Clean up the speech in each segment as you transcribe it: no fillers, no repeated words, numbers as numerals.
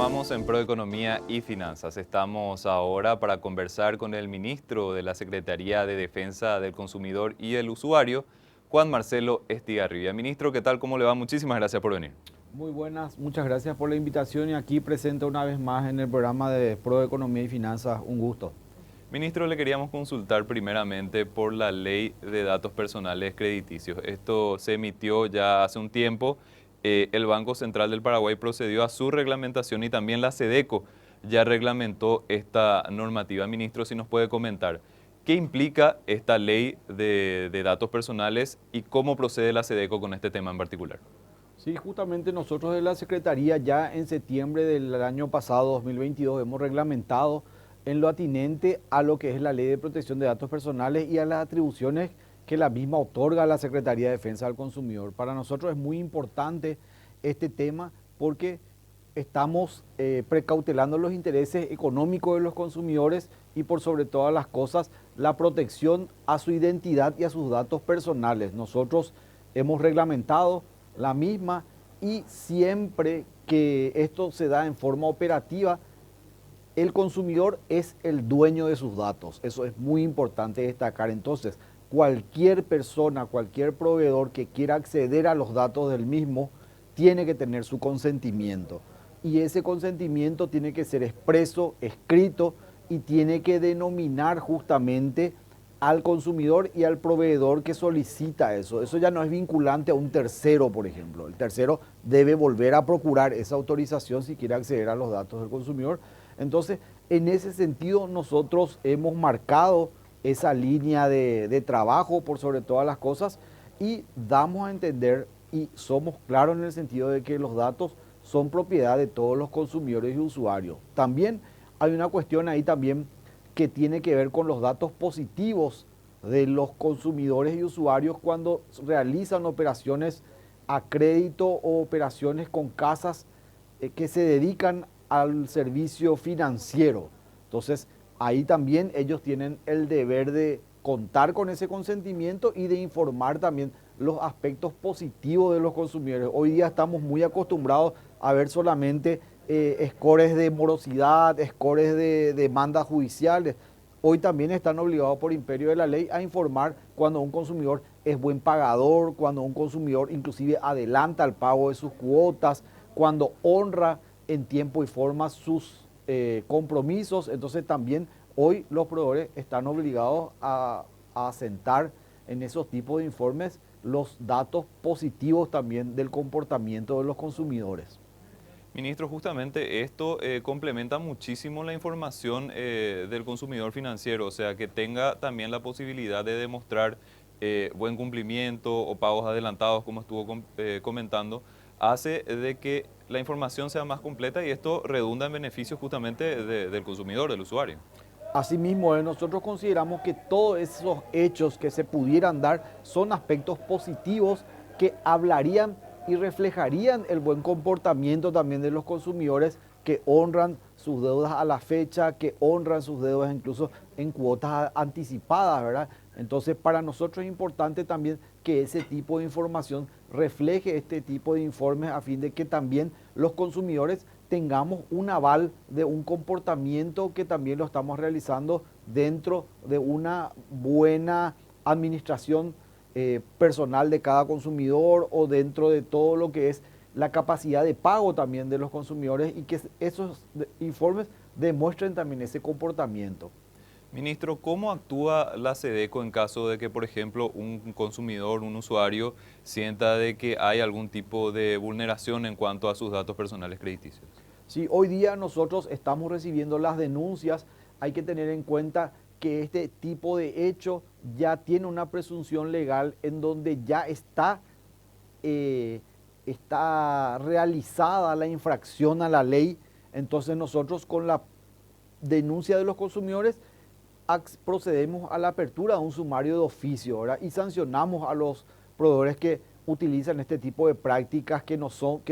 Continuamos en Proeconomía y Finanzas. Estamos ahora para conversar con el ministro de la Secretaría de Defensa del Consumidor y el Usuario, Juan Marcelo Estigarribia. Ministro, ¿qué tal? ¿Cómo le va? Muchísimas gracias por venir. Muy buenas, muchas gracias por la invitación y aquí presente una vez más en el programa de Proeconomía y Finanzas. Un gusto. Ministro, le queríamos consultar primeramente por la Ley de Datos Personales Crediticios. Esto se emitió ya hace un tiempo. El Banco Central del Paraguay procedió a su reglamentación y también la SEDECO ya reglamentó esta normativa. Ministro, si nos puede comentar, ¿qué implica esta ley de datos personales y cómo procede la SEDECO con este tema en particular? Sí, justamente nosotros de la Secretaría ya en septiembre del año pasado, 2022, hemos reglamentado en lo atinente a lo que es la Ley de Protección de Datos Personales y a las atribuciones que la misma otorga a la Secretaría de Defensa del Consumidor. Para nosotros es muy importante este tema porque estamos precautelando los intereses económicos de los consumidores y por sobre todas las cosas la protección a su identidad y a sus datos personales. Nosotros hemos reglamentado la misma y siempre que esto se da en forma operativa, el consumidor es el dueño de sus datos. Eso es muy importante destacar. Entonces, cualquier persona, cualquier proveedor que quiera acceder a los datos del mismo, tiene que tener su consentimiento. Y ese consentimiento tiene que ser expreso, escrito y tiene que denominar justamente al consumidor y al proveedor que solicita eso. Eso ya no es vinculante a un tercero, por ejemplo. El tercero debe volver a procurar esa autorización si quiere acceder a los datos del consumidor. Entonces, en ese sentido, nosotros hemos marcado esa línea de trabajo por sobre todas las cosas y damos a entender y somos claros en el sentido de que los datos son propiedad de todos los consumidores y usuarios. También hay una cuestión ahí también que tiene que ver con los datos positivos de los consumidores y usuarios cuando realizan operaciones a crédito o operaciones con casas que se dedican al servicio financiero. Entonces, ahí también ellos tienen el deber de contar con ese consentimiento y de informar también los aspectos positivos de los consumidores. Hoy día estamos muy acostumbrados a ver solamente scores de morosidad, scores de demandas judiciales. Hoy también están obligados por imperio de la ley a informar cuando un consumidor es buen pagador, cuando un consumidor inclusive adelanta el pago de sus cuotas, cuando honra en tiempo y forma sus compromisos. Entonces también hoy los proveedores están obligados a asentar en esos tipos de informes los datos positivos también del comportamiento de los consumidores. Ministro, justamente esto complementa muchísimo la información del consumidor financiero, o sea, que tenga también la posibilidad de demostrar buen cumplimiento o pagos adelantados, como estuvo comentando, hace de que la información sea más completa y esto redunda en beneficio justamente del consumidor, del usuario. Asimismo, nosotros consideramos que todos esos hechos que se pudieran dar son aspectos positivos que hablarían y reflejarían el buen comportamiento también de los consumidores que honran sus deudas a la fecha, que honran sus deudas incluso en cuotas anticipadas, ¿verdad? Entonces, para nosotros es importante también que ese tipo de información refleje este tipo de informes a fin de que también los consumidores tengamos un aval de un comportamiento que también lo estamos realizando dentro de una buena administración personal de cada consumidor o dentro de todo lo que es la capacidad de pago también de los consumidores y que esos informes demuestren también ese comportamiento. Ministro, ¿cómo actúa la SEDECO en caso de que, por ejemplo, un consumidor, un usuario, sienta de que hay algún tipo de vulneración en cuanto a sus datos personales crediticios? Sí, hoy día nosotros estamos recibiendo las denuncias, hay que tener en cuenta que este tipo de hecho ya tiene una presunción legal en donde ya está realizada la infracción a la ley. Entonces nosotros con la denuncia de los consumidores procedemos a la apertura de un sumario de oficio, ¿verdad? Y sancionamos a los proveedores que utilizan este tipo de prácticas que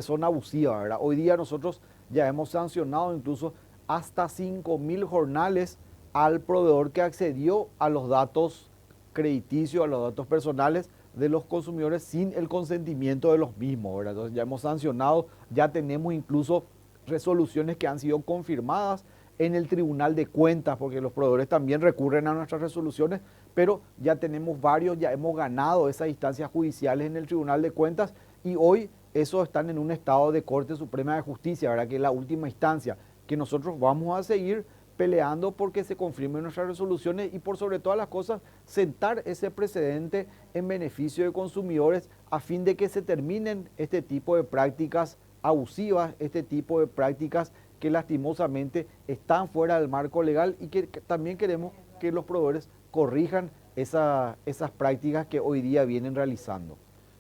son abusivas, ¿verdad? Hoy día nosotros ya hemos sancionado incluso hasta 5.000 jornales al proveedor que accedió a los datos crediticios, a los datos personales de los consumidores sin el consentimiento de los mismos, ¿verdad? Entonces ya hemos sancionado, ya tenemos incluso resoluciones que han sido confirmadas en el Tribunal de Cuentas, porque los proveedores también recurren a nuestras resoluciones, pero ya tenemos varios, ya hemos ganado esas instancias judiciales en el Tribunal de Cuentas y hoy esos están en un estado de Corte Suprema de Justicia, ¿verdad? Que es la última instancia, que nosotros vamos a seguir peleando porque se confirmen nuestras resoluciones y por sobre todas las cosas sentar ese precedente en beneficio de consumidores a fin de que se terminen este tipo de prácticas abusivas, este tipo de prácticas que lastimosamente están fuera del marco legal y que también queremos que los proveedores corrijan esas prácticas que hoy día vienen realizando.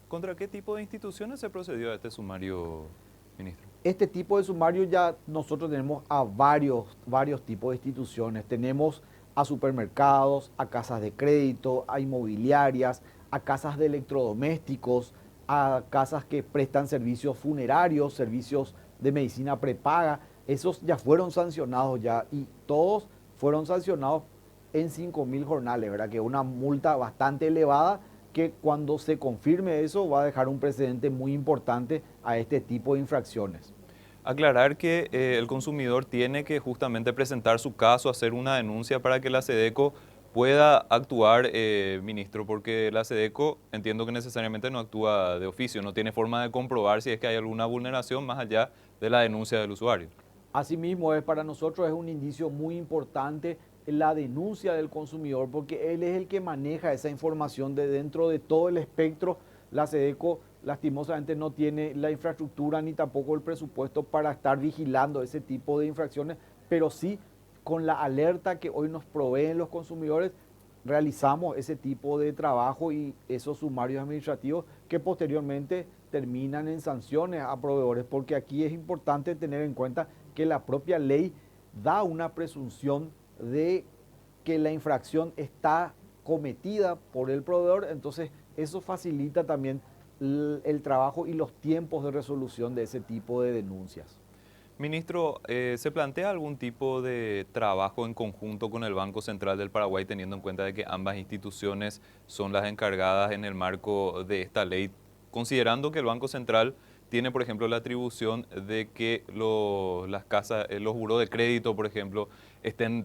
¿Contra qué tipo de instituciones se procedió a este sumario, ministro? Este tipo de sumario ya nosotros tenemos a varios tipos de instituciones. Tenemos a supermercados, a casas de crédito, a inmobiliarias, a casas de electrodomésticos, a casas que prestan servicios funerarios, servicios de medicina prepaga. Esos ya fueron sancionados ya y todos fueron sancionados en 5.000 jornales, ¿verdad? Que es una multa bastante elevada que cuando se confirme eso va a dejar un precedente muy importante a este tipo de infracciones. Aclarar que el consumidor tiene que justamente presentar su caso, hacer una denuncia para que la SEDECO pueda actuar, ministro, porque la SEDECO entiendo que necesariamente no actúa de oficio, no tiene forma de comprobar si es que hay alguna vulneración más allá de la denuncia del usuario. Asimismo, para nosotros es un indicio muy importante la denuncia del consumidor, porque él es el que maneja esa información de dentro de todo el espectro. La SEDECO lastimosamente no tiene la infraestructura ni tampoco el presupuesto para estar vigilando ese tipo de infracciones, pero sí con la alerta que hoy nos proveen los consumidores, realizamos ese tipo de trabajo y esos sumarios administrativos que posteriormente terminan en sanciones a proveedores, porque aquí es importante tener en cuenta que la propia ley da una presunción de que la infracción está cometida por el proveedor, entonces eso facilita también el trabajo y los tiempos de resolución de ese tipo de denuncias. Ministro, ¿se plantea algún tipo de trabajo en conjunto con el Banco Central del Paraguay, teniendo en cuenta de que ambas instituciones son las encargadas en el marco de esta ley, considerando que el Banco Central tiene, por ejemplo, la atribución de que las casas, los buros de crédito, por ejemplo,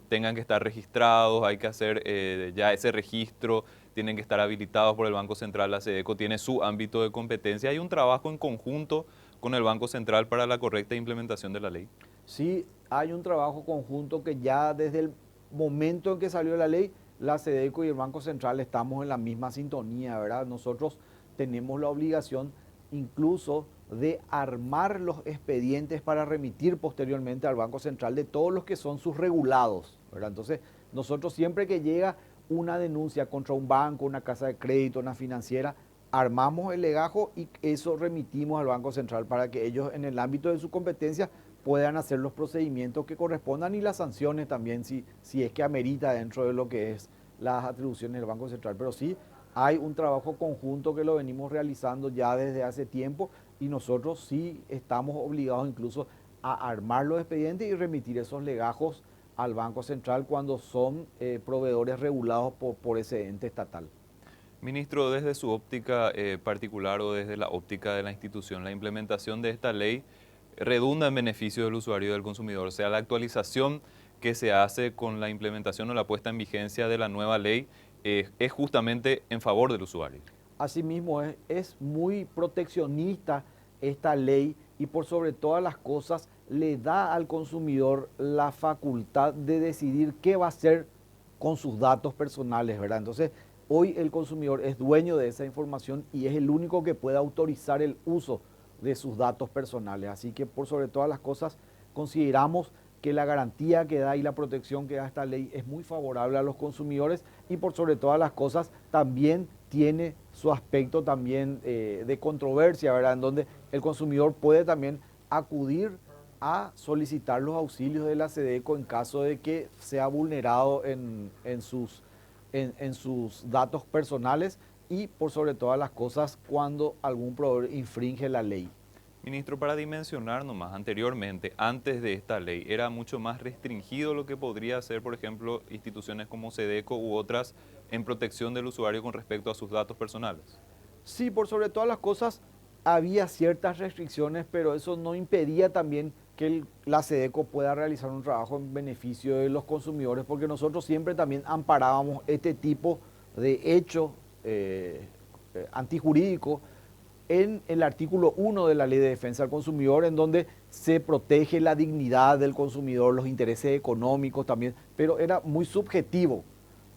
tengan que estar registrados, hay que hacer ya ese registro, tienen que estar habilitados por el Banco Central, la SEDECO tiene su ámbito de competencia, hay un trabajo en conjunto con el Banco Central para la correcta implementación de la ley? Sí, hay un trabajo conjunto que ya desde el momento en que salió la ley, la SEDECO y el Banco Central estamos en la misma sintonía, ¿verdad? Nosotros tenemos la obligación incluso de armar los expedientes para remitir posteriormente al Banco Central de todos los que son sus regulados, ¿verdad? Entonces, nosotros siempre que llega una denuncia contra un banco, una casa de crédito, una financiera, armamos el legajo y eso remitimos al Banco Central para que ellos en el ámbito de su competencia puedan hacer los procedimientos que correspondan y las sanciones también si es que amerita dentro de lo que es las atribuciones del Banco Central. Pero sí hay un trabajo conjunto que lo venimos realizando ya desde hace tiempo y nosotros sí estamos obligados incluso a armar los expedientes y remitir esos legajos al Banco Central cuando son proveedores regulados por ese ente estatal. Ministro, desde su óptica particular o desde la óptica de la institución, la implementación de esta ley redunda en beneficio del usuario y del consumidor. O sea, la actualización que se hace con la implementación o la puesta en vigencia de la nueva ley es justamente en favor del usuario. Asimismo, es muy proteccionista esta ley y por sobre todas las cosas le da al consumidor la facultad de decidir qué va a hacer con sus datos personales, ¿verdad? Entonces, hoy el consumidor es dueño de esa información y es el único que puede autorizar el uso de sus datos personales. Así que por sobre todas las cosas consideramos que la garantía que da y la protección que da esta ley es muy favorable a los consumidores y por sobre todas las cosas también tiene su aspecto también de controversia, ¿verdad? En donde el consumidor puede también acudir a solicitar los auxilios de la SEDECO en caso de que sea vulnerado en sus datos personales y por sobre todas las cosas cuando algún proveedor infringe la ley. Ministro, para dimensionar nomás, anteriormente, antes de esta ley, era mucho más restringido lo que podría hacer, por ejemplo, instituciones como SEDECO u otras en protección del usuario con respecto a sus datos personales. Sí, por sobre todas las cosas había ciertas restricciones, pero eso no impedía también la SEDECO pueda realizar un trabajo en beneficio de los consumidores, porque nosotros siempre también amparábamos este tipo de hechos antijurídicos en el artículo 1 de la Ley de Defensa del Consumidor, en donde se protege la dignidad del consumidor, los intereses económicos también, pero era muy subjetivo.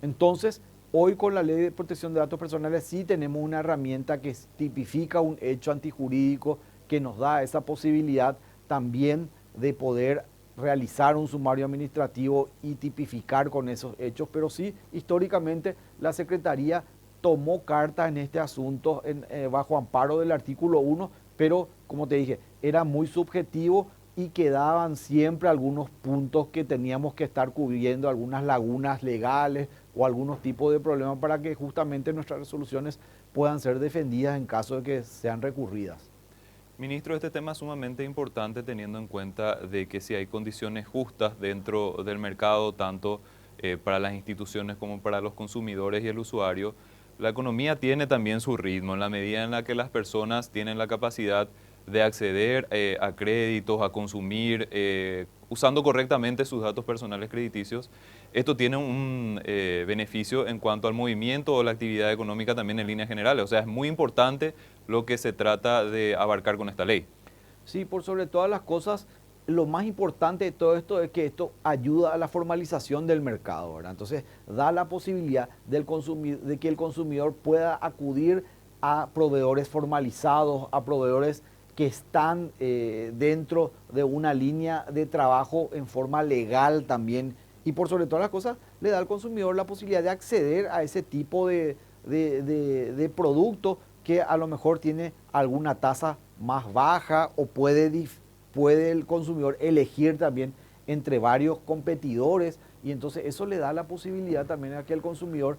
Entonces, hoy con la Ley de Protección de Datos Personales sí tenemos una herramienta que tipifica un hecho antijurídico, que nos da esa posibilidad también de poder realizar un sumario administrativo y tipificar con esos hechos, pero sí, históricamente la Secretaría tomó carta en este asunto bajo amparo del artículo 1, pero como te dije, era muy subjetivo y quedaban siempre algunos puntos que teníamos que estar cubriendo, algunas lagunas legales o algunos tipos de problemas para que justamente nuestras resoluciones puedan ser defendidas en caso de que sean recurridas. Ministro, este tema es sumamente importante teniendo en cuenta de que si hay condiciones justas dentro del mercado, tanto para las instituciones como para los consumidores y el usuario, la economía tiene también su ritmo en la medida en la que las personas tienen la capacidad de acceder a créditos, a consumir, usando correctamente sus datos personales crediticios. Esto tiene un beneficio en cuanto al movimiento o la actividad económica también en líneas generales. O sea, es muy importante lo que se trata de abarcar con esta ley. Sí, por sobre todas las cosas, lo más importante de todo esto es que esto ayuda a la formalización del mercado, ¿verdad? Entonces, da la posibilidad de que el consumidor pueda acudir a proveedores formalizados, a proveedores que están dentro de una línea de trabajo en forma legal también. Y por sobre todas las cosas, le da al consumidor la posibilidad de acceder a ese tipo de producto que a lo mejor tiene alguna tasa más baja o puede el consumidor elegir también entre varios competidores, y entonces eso le da la posibilidad también a que el consumidor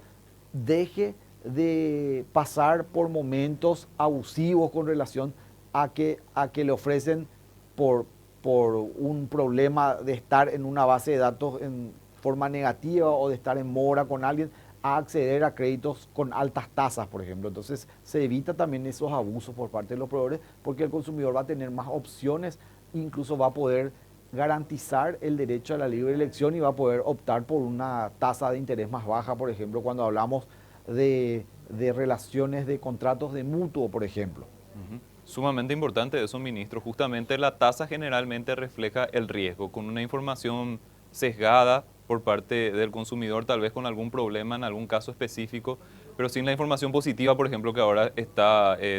deje de pasar por momentos abusivos con relación a que le ofrecen por un problema de estar en una base de datos en forma negativa o de estar en mora con alguien, a acceder a créditos con altas tasas, por ejemplo. Entonces se evita también esos abusos por parte de los proveedores, porque el consumidor va a tener más opciones, incluso va a poder garantizar el derecho a la libre elección y va a poder optar por una tasa de interés más baja, por ejemplo, cuando hablamos de relaciones de contratos de mutuo, por ejemplo. Ujú. Sumamente importante eso, ministro. Justamente la tasa generalmente refleja el riesgo, con una información sesgada por parte del consumidor, tal vez con algún problema en algún caso específico, pero sin la información positiva, por ejemplo, que ahora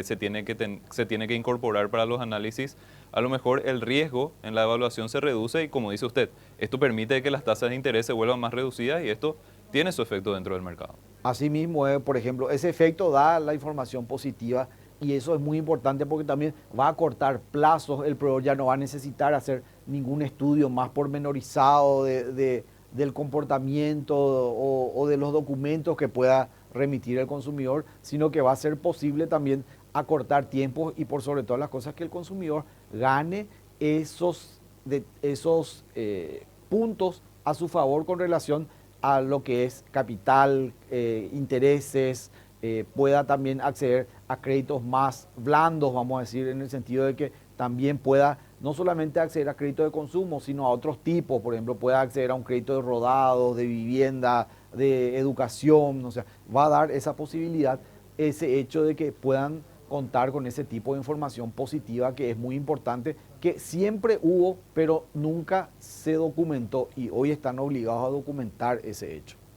se tiene que incorporar para los análisis. A lo mejor el riesgo en la evaluación se reduce y, como dice usted, esto permite que las tasas de interés se vuelvan más reducidas y esto tiene su efecto dentro del mercado. Asimismo, por ejemplo, ese efecto da la información positiva, y eso es muy importante porque también va a cortar plazos. El proveedor ya no va a necesitar hacer ningún estudio más pormenorizado del comportamiento o de los documentos que pueda remitir el consumidor, sino que va a ser posible también acortar tiempos y por sobre todas las cosas que el consumidor gane esos puntos a su favor con relación a lo que es capital, intereses, pueda también acceder a créditos más blandos, vamos a decir, en el sentido de que también pueda no solamente acceder a créditos de consumo, sino a otros tipos. Por ejemplo, pueda acceder a un crédito de rodados, de vivienda, de educación. O sea, va a dar esa posibilidad, ese hecho de que puedan contar con ese tipo de información positiva, que es muy importante, que siempre hubo, pero nunca se documentó, y hoy están obligados a documentar ese hecho.